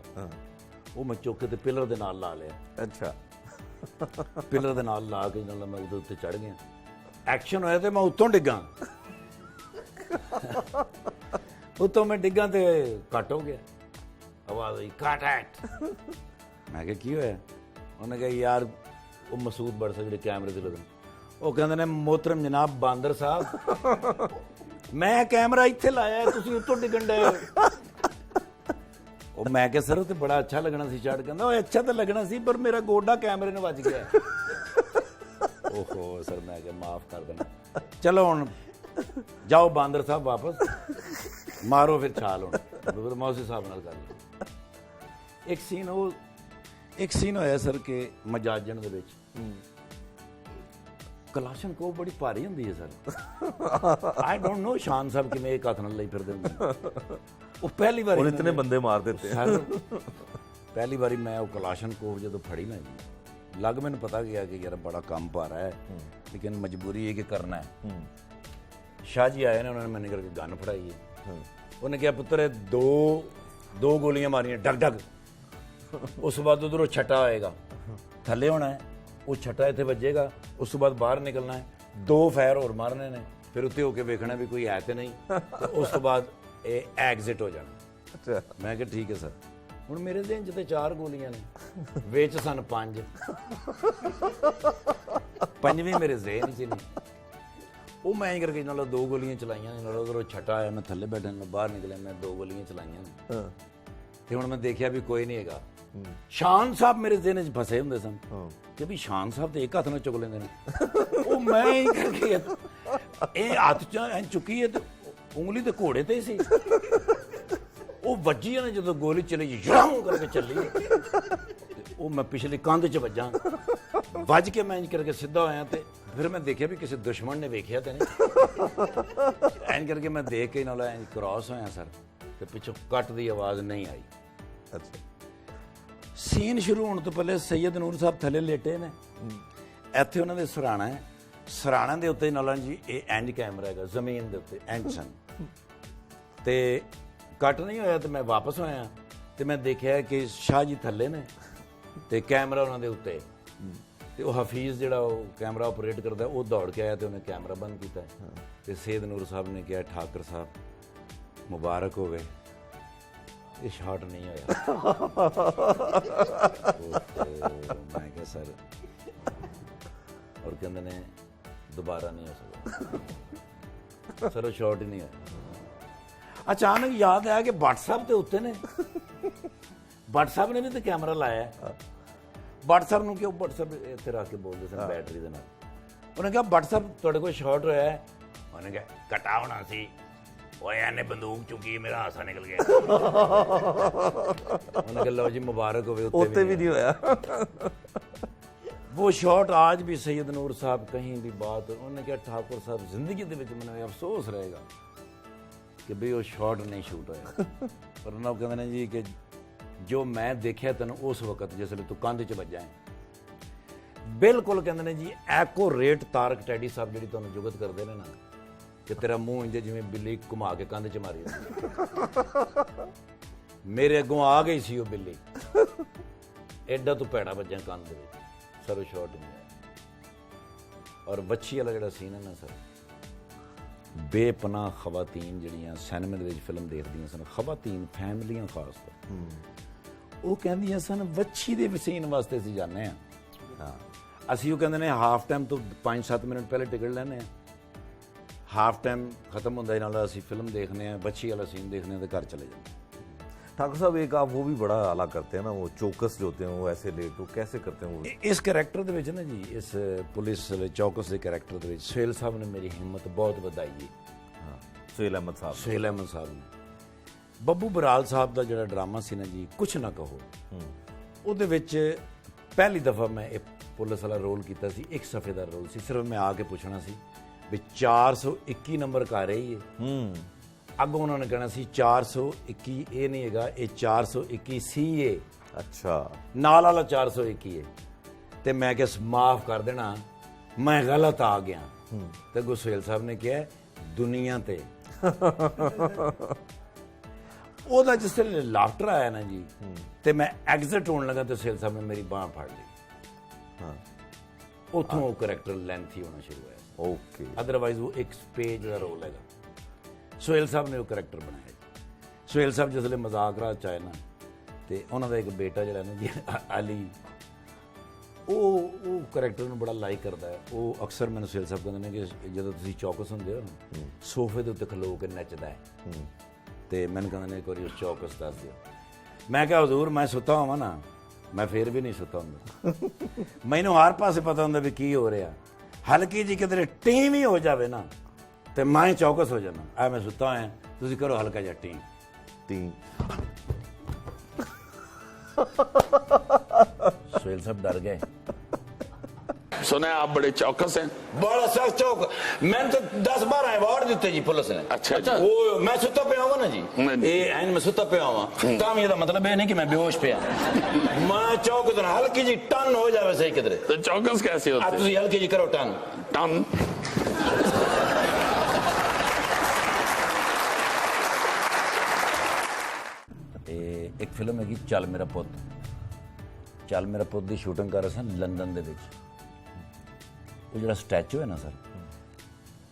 वो मैं चौके ते पिलर दे नाल ला लिया। अच्छा। पिलर दे नाल ला के नाल मैं उधर उत्ते चढ़ गया। एक्शन होया तो मैं उत्तों डिग्गा, उत्तों मैं डिग्गा तो कट हो गया। आवाज आई कट एट। मैं कहा की होया? उन्हें कहा यार वो मसूद भट्ट साहब जो कैमरे से लगे, वो कहते ने मोहतरम जनाब बांदर साहब, मैं कैमरा इत्थे लाया, तुसीं उत्तों डिगन डे हो। मैं कहा सर तो बड़ा अच्छा लगना सी चढ़। कहता अच्छा तो लगना सी पर मेरा गोडा कैमरे ने बज गया। ओहो सर, मैं कहा माफ कर देना, चलो हुण जाओ बांदर साहब वापस मारो फिर छाल। हुण मैं उस हिसाब नाल कर लिया। एक सीन होया सर के मजाजन दे विच कलाशन को बड़ी भारी हुंदी है सर। आई डोंट नो शान साहब किवें एक हथ नाल लई फिरदे हुंदे। वो पहली बार इतने बंदे मार देते हैं। पहली बारी मैं वो कलाशन को जदों फड़ी ना लग मैंने पता गया कि यार बड़ा काम भारा है, लेकिन मजबूरी है कि करना है। शाह जी आए ने, उन्होंने मैंने करके गन फड़ाई है। उन्हें कहा पुत्र दो गोलियां मारियां डग डग, उस बाद उधरों छटा आएगा, थले होना है, वो छटा इत्थे वजेगा, उस बाद बाहर निकलना है, 2 फायर और मारने ने, फिर उत्ते होके वेखना भी कोई है तो नहीं, तो उस बाद एग्जिट हो जाना। अच्छा। मैं कहा ठीक है सर। हुण मेरे देन च 4 गोलियां ने, विच सन 5, पंजवीं मेरे ज़हन च नहीं। वो मैं ही करके नाल 2 गोलियां चलाइयां ने, उधरों छटा आया, मैं थले बैठा, मैं बाहर निकलिया, मैं 2 गोलियां चलाइयां ने, ते हुण मैं देखिया भी कोई नहीं हैगा। शान साहब मेरे ज़हन च फसे हुंदे सन कि भी शान साहब तो एक हाथ नाल चुक लेंदे ने। वो मैं ही करके ये हाथ च चुकी है तो उंगली तो घोड़े ते सी, वो वजी ने जो गोली चली जड़ाऊ करके चली, वो मैं पिछली कंध च वजा, वज के मैं इंज करके सीधा होया, ते फिर मैं देखिया भी किसी दुश्मन ने वेखिया तो नहीं। इंज करके मैं देख के नाल इंज क्रॉस होया सर, ते पिछों कट दी आवाज़ नहीं आई। ਅੱਛਾ ਸੀਨ ਸ਼ੁਰੂ ਹੋਣ ਤੋਂ ਪਹਿਲੇ ਸੈਯਦ ਨੂਰ ਸਾਹਿਬ ਥੱਲੇ ਲੇਟੇ ਨੇ, ਇੱਥੇ ਉਹਨਾਂ ਦੇ ਸਰਾਣਾ ਹੈ, ਸਰਾਣਾ ਦੇ ਉੱਤੇ ਨਾਲ ਜੀ ਇਹ ਇੰਜ ਕੈਮਰਾ ਹੈਗਾ ਜ਼ਮੀਨ ਦੇ ਉੱਤੇ ਇੰਜ ਸਨ, ਤੇ ਕੱਟ ਨਹੀਂ ਹੋਇਆ ਤੇ ਮੈਂ ਵਾਪਸ ਆਇਆ ਤੇ ਮੈਂ ਦੇਖਿਆ ਕਿ ਸ਼ਾਹ ਜੀ ਥੱਲੇ ਨੇ ਤੇ ਕੈਮਰਾ ਉਹਨਾਂ ਦੇ ਉੱਤੇ, ਤੇ ਉਹ ਹਫੀਜ਼ ਜਿਹੜਾ ਉਹ ਕੈਮਰਾ ਆਪਰੇਟ ਕਰਦਾ ਉਹ ਦੌੜ ਕੇ ਆਇਆ ਤੇ ਉਹਨੇ ਕੈਮਰਾ ਬੰਦ ਕੀਤਾ ਤੇ ਸੈਯਦ ਨੂਰ ਸਾਹਿਬ ਨੇ ਕਿਹਾ ਠਾਕਰ ਸਾਹਿਬ ਮੁਬਾਰਕ ਹੋਵੇ, ਇਹ ਸ਼ਾਟ ਨਹੀਂ ਹੋਇਆ। ਮੈਂ ਕਿਹਾ ਸਰ, ਔਰ ਕਹਿੰਦੇ ਨੇ ਦੁਬਾਰਾ ਨਹੀਂ ਹੋ ਸਕਦਾ ਸਰ, ਉਹ ਸ਼ਾਟ ਹੀ ਨਹੀਂ ਹੋਇਆ। ਅਚਾਨਕ ਯਾਦ ਆਇਆ ਕਿ ਭੱਟ ਸਾਹਿਬ ਤੇ ਉੱਤੇ ਨੇ, ਭੱਟ ਸਾਹਿਬ ਨੇ ਵੀ ਤੇ ਕੈਮਰਾ ਲਾਇਆ, ਭੱਟ ਸਾਹਿਬ ਨੂੰ ਕਿਉਂ, ਭੱਟ ਸਾਹਿਬ ਇੱਥੇ ਰੱਖ ਕੇ ਬੋਲਦੇ ਸਨ ਬੈਟਰੀ ਦੇ ਨਾਲ, ਉਹਨੇ ਕਿਹਾ ਭੱਟ ਸਾਹਿਬ ਤੁਹਾਡੇ ਕੋਲ ਸ਼ਾਟ ਹੋਇਆ ਹੈ, ਉਹਨੇ ਕਿਹਾ ਕਟਾ ਹੋਣਾ ਸੀ, ਓਏ ਇਹਨੇ ਬੰਦੂਕ ਚੁੱਕੀ ਮੇਰਾ ਹਾਸਾ ਨਿਕਲ ਗਿਆ। ਉਹਨੇ ਕਿਹਾ ਲਓ ਜੀ ਮੁਬਾਰਕ ਹੋਵੇ, ਉੱਤੇ ਵੀ ਨਹੀਂ ਹੋਇਆ। वो शॉट आज भी सैयद नूर साहब कहीं भी बात, उन्होंने कहा ठाकुर साहब जिंदगी ਦੇ ਵਿੱਚ ਮੈਨੂੰ ਅਫਸੋਸ ਰਹੇਗਾ ਕਿ ਵੀ ਉਹ ਸ਼ਾਟ ਨਹੀਂ ਸ਼ੂਟ ਹੋਇਆ। ਪਰ ਉਹਨਾਂ ਕਹਿੰਦੇ ਨੇ ਜੀ ਕਿ ਜੋ ਮੈਂ ਦੇਖਿਆ ਤੈਨੂੰ ਉਸ ਵਕਤ ਜਿਸ ਵੇਲੇ ਤੂੰ ਕੰਧ 'ਚ ਵੱਜਾ ਹੈ, ਬਿਲਕੁਲ ਕਹਿੰਦੇ ਨੇ ਜੀ ਐਕੋ ਰੇਟ ਤਾਰਕ ਟੈਡੀ ਸਾਹਿਬ ਜਿਹੜੀ ਤੁਹਾਨੂੰ ਜੁਗਤ ਕਰਦੇ ਨੇ ਨਾ ਕਿ ਤੇਰਾ ਮੂੰਹ ਇੰਜ ਜਿਵੇਂ ਬਿੱਲੀ ਘੁਮਾ ਕੇ ਕੰਧ 'ਚ ਮਾਰੀ, ਮੇਰੇ ਅੱਗੋਂ ਆ ਗਈ ਸੀ ਉਹ ਬਿੱਲੀ, ਐਡਾ ਤੂੰ ਭੈੜਾ ਵੱਜਾ ਕੰਧ ਦੇ ਵਿੱਚ, ਸਰ ਉਹ ਸ਼ਾਟ ਨਹੀਂ ਆਇਆ। ਔਰ ਬੱਚੀ ਵਾਲਾ ਜਿਹੜਾ ਸੀਨ ਹੈ ਨਾ ਸਰ, ਬੇਪਨਾਹ ਖਵਾਤੀਨ ਜਿਹੜੀਆਂ ਸਿਨੇਮੇ ਦੇ ਵਿੱਚ ਫਿਲਮ ਦੇਖਦੀਆਂ ਸਨ, ਖਵਾਤੀਨ ਫੈਮਲੀਆਂ ਖਾਸ ਤੌਰ, ਉਹ ਕਹਿੰਦੀਆਂ ਸਨ ਵੱਛੀ ਦੇ ਵਸੀਨ ਵਾਸਤੇ ਅਸੀਂ ਜਾਂਦੇ ਹਾਂ। ਅਸੀਂ ਉਹ ਕਹਿੰਦੇ ਨੇ ਹਾਫ ਟਾਈਮ ਤੋਂ 5-7 ਮਿੰਟ ਪਹਿਲੇ ਟਿਕਟ ਲੈਂਦੇ ਹਾਂ, हाफ टाइम खत्म होता है नाला असी फिल्म देखने हैं, बच्ची वाला सीन देखने हैं तो घर चले जाते हैं। ठाकुर साहब एक आप वो भी बड़ा आला करते हैं ना, वो चौकस जो होते हैं वो ऐसे लेट, वो कैसे करते हैं वो? इस करैक्टर दे विच ना जी, इस पुलिस चौकस के करैक्टर दे विच सुहेल साहब ने मेरी हिम्मत बहुत वधाई है। हाँ, सुहेल अहमद साहब ने बब्बू बराल साहब का जिहड़ा ड्रामा सी ना जी कुछ ना कहो, उहदे विच पहली दफ़ा मैं एक पुलिस वाला रोल कीता सी, एक सफ़ेदार रोल सी, सिर्फ मैं आके पुछना सी भी 421 नंबर का रही है, ਅੱਗੋਂ ਉਹਨਾਂ ਨੇ ਕਹਿਣਾ ਸੀ 421 ਇਹ ਨਹੀਂ ਹੈਗਾ, ਇਹ 421 ਸੀ ਏ, ਅੱਛਾ ਨਾਲ ਵਾਲਾ 421 ਹੈ, ਤੇ ਮੈਂ ਕਿਹਾ ਮਾਫ ਕਰ ਦੇਣਾ ਮੈਂ ਗਲਤ ਆ ਗਿਆ, ਤੇ ਗੁਸੇਲ ਸਾਹਿਬ ਨੇ ਕਿਹਾ ਦੁਨੀਆ ਤੇ ਉਹਦਾ ਜਿਸ ਵੇਲੇ ਲਾਫਟਰ ਆਇਆ ਨਾ ਜੀ, ਤੇ ਮੈਂ ਐਗਜ਼ਿਟ ਹੋਣ ਲੱਗਾ ਤੇ ਸੁਹੇਲ ਸਾਹਿਬ ਨੇ ਮੇਰੀ ਬਾਂਹ ਫੜ ਲਈ, ਹਾਂ ਉੱਥੋਂ ਉਹ ਕਰੈਕਟਰ ਲੈਂਥੀ ਹੋਣਾ ਸ਼ੁਰੂ ਹੋਇਆ। ओके, अदरवाइज वो एक पेज का रोल है। सुहेल साहब ने वो करैक्टर बनाया। सुहेल साहब जिसले मजाक रात चाहे ना, तो उन्होंने एक बेटा जो ना जी अली, वो करैक्टर में बड़ा लाइक करता है। वो अक्सर मैंने सुहेल साहब कहते हैं कि जो तुम चौकस होंगे हो ना, सोफे के उत्ते खलो के नचता है, तो मैंने कहते हैं एक बार चौकस दस दियो। मैं क्या हजूर मैं सुता हुआ ना, मैं फिर भी नहीं सुता होंगे, मैनू हर पासे पता होंगे भी की हो रहा, हल्की जी किधरे टीम ही हो जाए ना तो मैं चौकस हो जाना, आ मैं सुता है तुम करो हल्का जा टीम सुहेल साहब डर गए। सुना है आप बड़े चौकस हैं। बड़ा सख्त चौक, मैंने तो 10-12 अवार्ड दिते जी पुलिस ने। अच्छा वो मैं सुता पे आवा ना जी, ये एन मैं सुता पे आवा, तां ये मतलब है नहीं कि मैं बेहोश पे आ, मैं चौक तो हल्की जी टन हो जावे सही किधरे। तो चौकस कैसे होते हैं? तुम हल्की जी करो टन टन। एक फिल्म है चल मेरा पुत, चल मेरा पुत की शूटिंग कर रहे सन लंदन दे विच। वो जो स्टैचू है ना सर,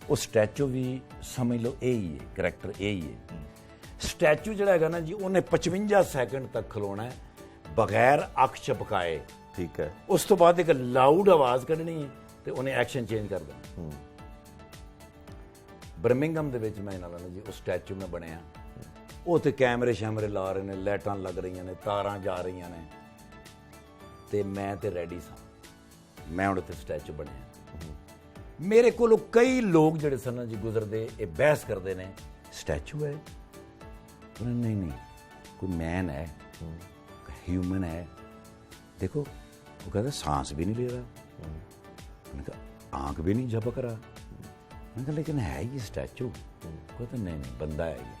वो स्टैचू भी समझ लो यही है, करैक्टर यही है। स्टैचू जो है ना जी, उन्हें 55 सैकंड तक खलोना है बगैर अख झपकाए, ठीक है। उस तो बाद एक लाउड आवाज कढ़नी है तो उन्हें एक्शन चेंज कर देना। बर्मिंघम दे विच मैं इन्हां नाल जी उस स्टैचू में बनया, उत्थे कैमरे शैमरे ला रहे हैं, लाइटां लग रही ने, तारां जा रही ने, ते मैं ते रेडी सा, मैं हुण उत्थे स्टैचू बनया। मेरे को कई लोग जिहड़े सन जी गुजरदे ये बहस करते हैं स्टैचू है, नहीं नहीं कोई मैन है, ह्यूमन है, देखो वो कहता सांस भी नहीं ले रहा, मैंने कहा आंख भी नहीं झपक रहा, मैंने कहा लेकिन है ये स्टैचू, कहता नहीं नहीं बंदा है ये।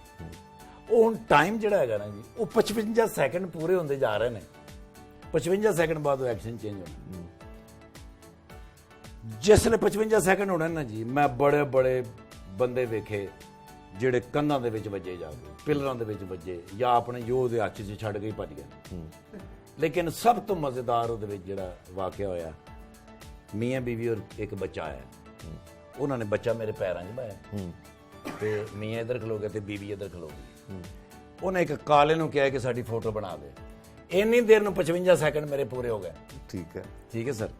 ਉਹ ਹੁਣ ਟਾਈਮ ਜਿਹੜਾ ਹੈਗਾ ਨਾ ਜੀ, ਉਹ 55 ਸੈਕਿੰਡ ਪੂਰੇ ਹੁੰਦੇ ਜਾ ਰਹੇ ਨੇ। 55 ਸੈਕਿੰਡ ਬਾਅਦ ਉਹ ਐਕਸ਼ਨ ਚੇਂਜ ਹੋਣਾ। ਜਿਸਲੇ 55 ਸੈਕਿੰਡ ਹੋਣਾ ਨਾ ਜੀ, ਮੈਂ ਬੜੇ ਬੜੇ ਬੰਦੇ ਵੇਖੇ ਜਿਹੜੇ ਕੰਧਾਂ ਦੇ ਵਿੱਚ ਵੱਜੇ ਜਾ ਕੇ, ਪਿਲਰਾਂ ਦੇ ਵਿੱਚ ਵੱਜੇ, ਜਾਂ ਆਪਣੇ ਯੋਧ ਦੇ ਹੱਥ 'ਚ ਛੱਡ ਕੇ ਹੀ ਭੱਜ ਗਏ। ਲੇਕਿਨ ਸਭ ਤੋਂ ਮਜ਼ੇਦਾਰ ਉਹਦੇ ਵਿੱਚ ਜਿਹੜਾ ਵਾਕਿਆ ਹੋਇਆ, ਮੀਆਂ ਬੀਵੀ ਔਰ ਇੱਕ ਬੱਚਾ ਆਇਆ। ਉਹਨਾਂ ਨੇ ਬੱਚਾ ਮੇਰੇ ਪੈਰਾਂ 'ਚ ਪਾਇਆ ਤੇ ਮੀਆਂ ਇੱਧਰ ਖਲੋ ਗਿਆ ਤੇ ਬੀਵੀ ਇੱਧਰ ਖਲੋ ਗਈ। ਉਹਨੇ ਇੱਕ ਕਾਲੇ ਨੂੰ ਕਿਹਾ ਕਿ ਸਾਡੀ ਫੋਟੋ ਬਣਾ ਦੇ। ਇੰਨੀ ਦੇਰ ਨੂੰ 55 ਸੈਕਿੰਡ ਮੇਰੇ ਪੂਰੇ ਹੋ ਗਏ। ਠੀਕ ਹੈ, ਠੀਕ ਹੈ ਸਰ।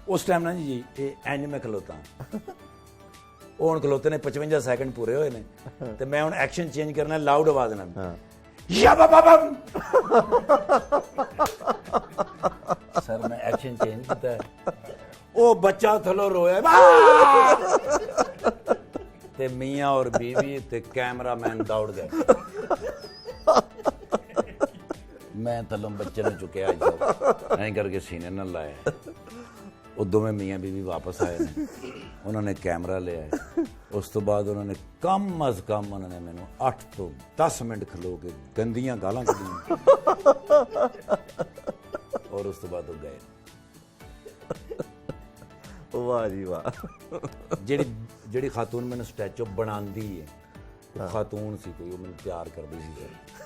ਉਸ ਟਾਈਮ ਨਾ ਜੀ ਇਹ ਇੰਜ ਮੈਂ ਖਲੋਤਾ, ਉਹ ਹੁਣ ਖਲੋਤੇ ਨੇ 55 ਸੈਕਿੰਡ ਪੂਰੇ ਹੋਏ ਨੇ ਤੇ ਮੈਂ ਹੁਣ ਐਕਸ਼ਨ ਚੇਂਜ ਕਰਨਾ ਲਾਊਡ ਆਵਾਜ਼ ਨਾਲ। ਯਾ ਬਾਬਾ ਸਰ ਮੈਂ ਐਕਸ਼ਨ ਚੇਂਜ ਕੀਤਾ, ਉਹ ਬੱਚਾ ਥੱਲੋਂ ਰੋਇਆ ਤੇ ਮੀਆਂ ਔਰ ਬੀਵੀ ਤੇ ਕੈਮਰਾਮੈਨ ਦੌੜ ਗਏ। ਮੈਂ ਥੱਲੋਂ ਬੱਚੇ ਨੂੰ ਚੁੱਕਿਆ ਐਂ ਕਰਕੇ ਸੀਨੇ ਨਾਲ ਲਾਇਆ। ਉਹ ਦੋਵੇਂ ਮੀਆਂ ਬੀਵੀ ਵਾਪਸ ਆਏ ਨੇ, ਉਹਨਾਂ ਨੇ ਕੈਮਰਾ ਲਿਆ। ਉਸ ਤੋਂ ਬਾਅਦ ਉਹਨਾਂ ਨੇ ਕਮ ਅਜ਼ ਕਮ ਉਹਨਾਂ ਨੇ ਮੈਨੂੰ 8 ਤੋਂ 10 ਮਿੰਟ ਖਲੋ ਕੇ ਗੰਦੀਆਂ ਗਾਲਾਂ ਕੱਢੀਆਂ ਔਰ ਉਸ ਤੋਂ ਬਾਅਦ ਉਹ ਗਏ। ਵਾਹ ਜੀ ਵਾਹ। ਜਿਹੜੀ ਖਾਤੂਨ ਮੈਨੂੰ ਸਟੈਚੂ ਬਣਾਉਂਦੀ ਹੈ, ਉਹ ਖਾਤੂਨ ਸੀ ਕੋਈ, ਉਹ ਮੈਨੂੰ ਤਿਆਰ ਕਰਦੀ ਸੀ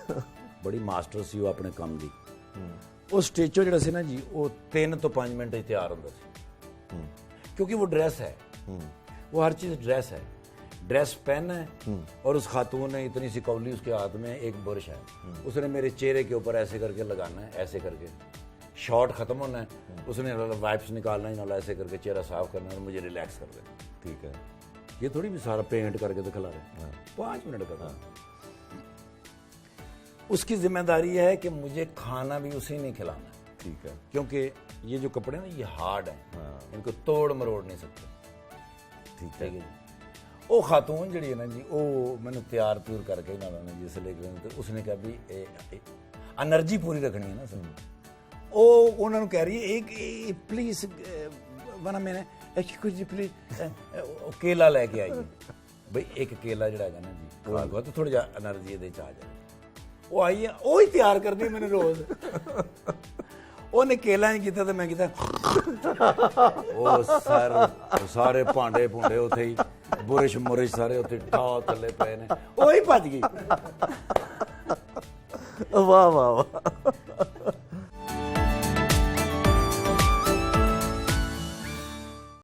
ਸਰ। ਬੜੀ ਮਾਸਟਰ ਸੀ ਉਹ ਆਪਣੇ ਕੰਮ ਦੀ। ਉਹ ਸਟੈਚੂ ਜਿਹੜਾ ਸੀ ਨਾ ਜੀ, ਉਹ 3 ਤੋਂ 5 ਮਿੰਟ 'ਚ ਤਿਆਰ ਹੁੰਦਾ ਸੀ, क्योंकि वो ड्रेस है, वो हर चीज ड्रेस है। ड्रेस पहना है और उस खातून ने इतनी सी कौली, उसके हाथ में एक बुरश है, उसने मेरे चेहरे के ऊपर ऐसे करके लगाना है, ऐसे करके शॉट खत्म होना है, उसने वाइप्स निकालना ही, ऐसे करके चेहरा साफ करना है और मुझे रिलैक्स कर देना। ठीक है, ये थोड़ी भी सारा पेंट करके दिखला रहे, 5 मिनट का। उसकी जिम्मेदारी है कि मुझे खाना भी उसी ने खिलाना। ठीक है, क्योंकि ये जो कपड़े ना ये हार्ड हैं, इनको तोड़ मरोड़ नहीं सकते। ठीक है जी। वो खातून जी है ना जी, वो मैंने तैयार त्यूर करके ना जिसले तो उसने कहा भी एनर्जी पूरी रखनी है ना सर। वो उन्होंने कह रही है एक प्लीज वरना मैंने कुछ जी प्लीज केला लेके आइए। भाई एक केला जड़ा है ना जी, वो तो थोड़ी एनर्जी ये आ जाए। वो आई है, वो ही तैयार करती है मैंने रोज। ਉਹਨੇ ਕੇਲਾ ਨਹੀਂ ਕੀਤਾ ਤੇ ਮੈਂ ਕੀਤਾ। ਉਹ ਸਰ ਸਾਰੇ ਭਾਂਡੇ ਭੁੰਡੇ ਉੱਥੇ ਹੀ, ਬੁਰਸ਼ ਮੁਰਸ਼ ਸਾਰੇ ਉੱਥੇ ਟਾਹ ਥੱਲੇ ਪਏ ਨੇ, ਉਹ ਹੀ ਭੱਜ ਗਈ। ਵਾਹ ਵਾਹ ਵਾਹ।